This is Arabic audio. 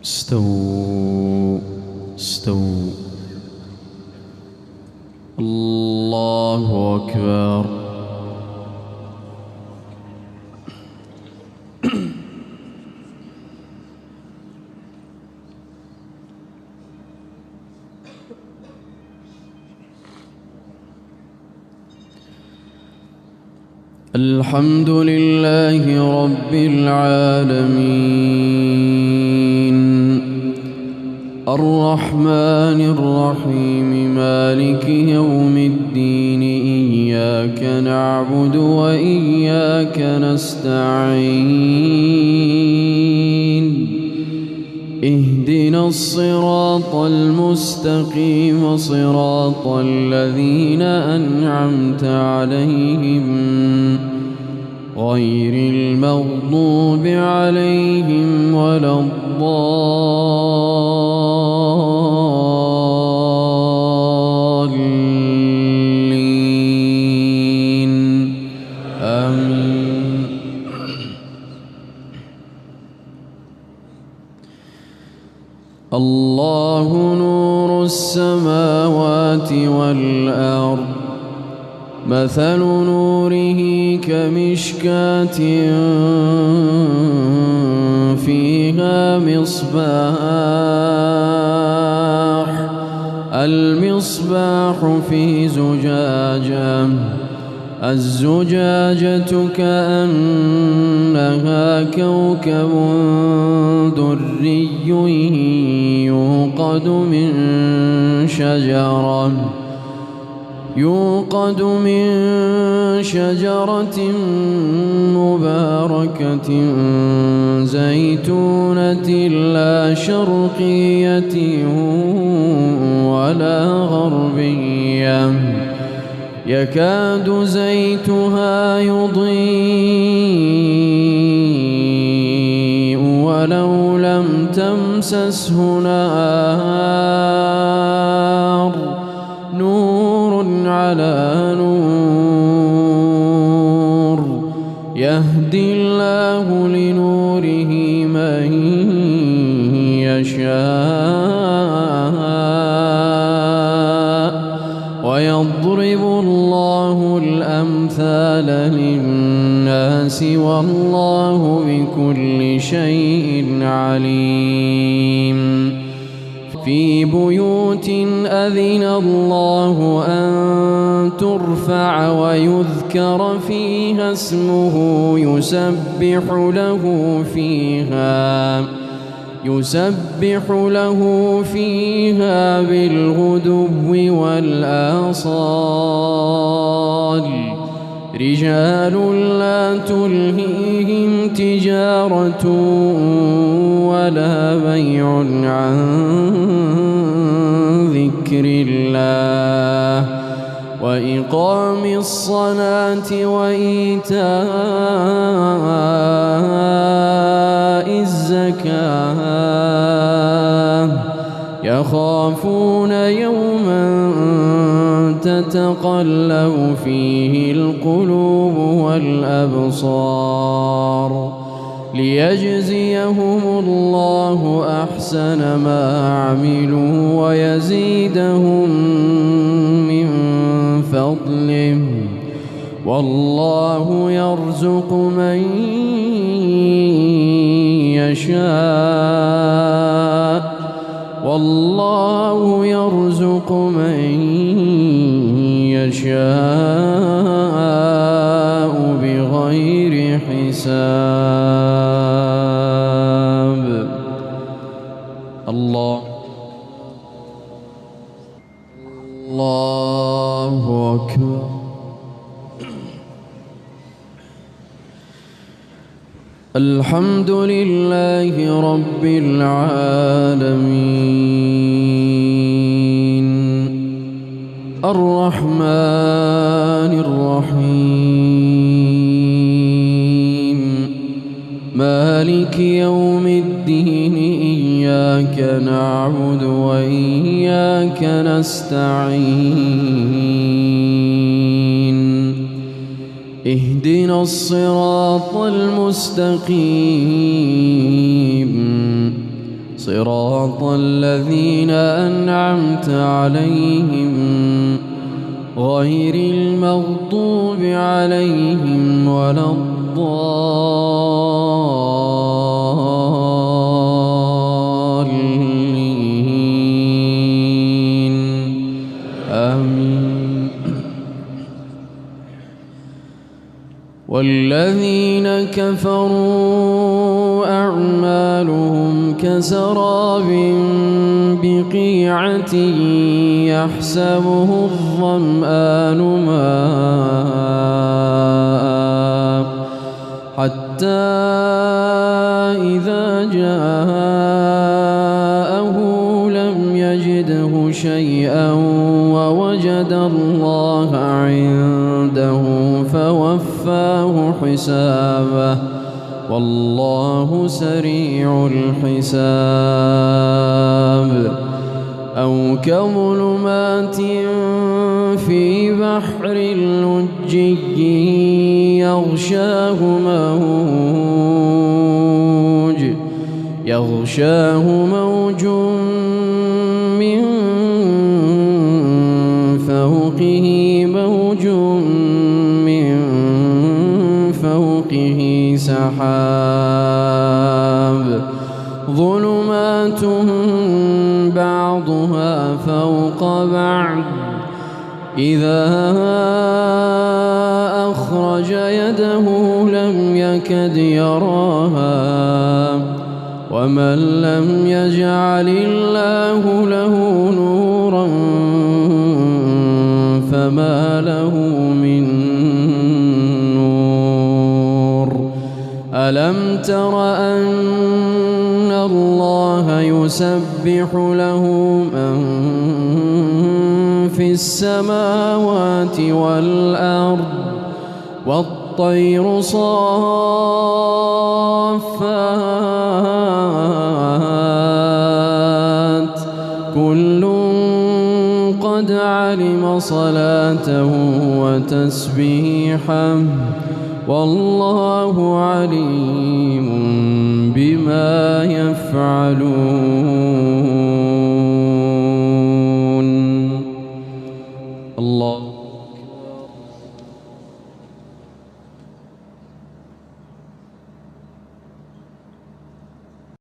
استووا استووا. الله أكبر. الحمد لله رب العالمين الرحمن الرحيم مالك يوم الدين إياك نعبد وإياك نستعين اهدنا الصراط المستقيم صراط الذين أنعمت عليهم غير المغضوب عليهم ولا الضالين آمين. الله نور السماوات والأرض مثل نوره كمشكاة فيها مصباح المصباح في زجاجة الزجاجة كأنها كوكب دري يوقد من شجرة مباركة زيتونة لا شرقية ولا غربية يكاد زيتها يضيء ولو لم تمسسه نار نور على نور يهدي الله لنوره من يشاء ويضرب الله الأمثال للناس والله بكل شيء عليم. في بيوت أذن الله أن ترفع ويذكر فيها اسمه يسبح له فيها بالغدو والآصال رجال لا تلهيهم تجارة ولا بيع عن ذكر الله وإقام الصلاة وإيتاء الزكاة يخافون يوما تتقلب فيه القلوب والأبصار ليجزيهم الله أحسن ما عملوا ويزيدهم من فضله والله يرزق من يشاء بغير حساب. الله أكبر. الحمد لله رب العالمين الرحمن الرحيم مالك يوم الدين إياك نعبد وإياك نستعين اهدنا الصراط المستقيم صراط الذين أنعمت عليهم غير المغضوب عليهم ولا الضالين آمين. والذين كفروا أعمالهم كسراب بقيعة يحسبه الظمآن ماء حتى إذا جاءه لم يجده شيئا ووجد الله عنده فوفاه حسابه والله سريع الحساب. أو كظلمات في بحر لجي يغشاه موج من فوقه موج من فوقه سحاب ظلمات بعضها فوق بعض إذا أخرج يده لم يكد يراها ومن لم يجعل الله له نورا فما له من نور. ألم تر أن الله يسبح له من في السماوات والأرض والطير صافات كل قد علم صلاته وتسبيحه والله عليم بما يفعلون.